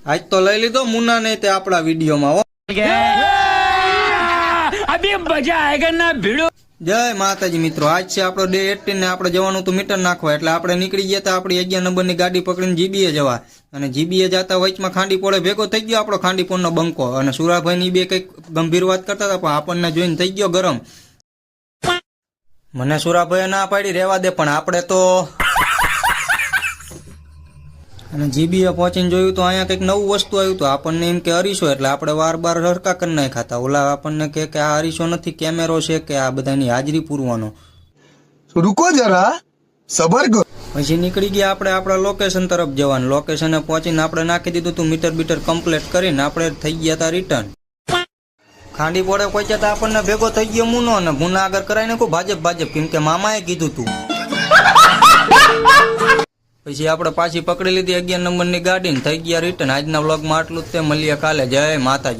આજ તો લઈ લીધો મુન્ના ને તે આપણા વિડીયોમાં હો. અભી મજા આયેગા ના ભીડો. જય માતાજી મિત્રો, આજ છે આપણો ડે 18 ને આપણે જવાનું હતું મીટર નાખવા, એટલે આપણે નીકળી ગયા હતા આપણી 11 નંબરની ગાડી પકડીને જીબીએ જવા. અને જીબીએ જતા વચમાં ખાંડીપોળે ભેગો થઈ ગયો આપણો ખાંડીપોળનો બંકો, અને સુરાભાઈ ની બે કઈક ગંભીર વાત કરતા હતા, પણ આપણને જોઈને થઈ ગયો ગરમ. મને સુરાભાઈએ ના પાડી રહેવા દે, પણ આપણે તો અને જીબીએ પહોંચીને જોયું તો અહીંયા કંઈક નવું વસ્તુ આવ્યું તો આપણને એમ કે અરીસો, એટલે આપણે વાર બાર હરકા કરી નાખ્યા હતા. ઓલા આપણને કે આ અરીસો નથી, કેમેરો છે કે આ બધાની હાજરી પૂરવાનો. રૂકો જરા સબર કરો. પછી નીકળી ગયા આપણે આપણા લોકેશન તરફ જવાનું. લોકેશને પહોંચીને આપણે નાખી દીધું હતું મીટર બીટર કમ્પ્લીટ કરીને આપણે થઈ ગયા હતા રિટર્ન. ખાંડીપોળે પહોંચ્યા હતા આપણને ભેગો થઈ ગયો મુનો, અને મુના આગળ કરાવી નાખું ભાજપ, કેમ કે મામાએ કીધું તું. પછી આપણે પાછી પકડી લીધી 11 નંબરની ગાડી ને થઈ ગયા રિટર્ન. આજના વ્લોગમાં આટલું જ તે, મળીએ કાલે. જય માતાજી.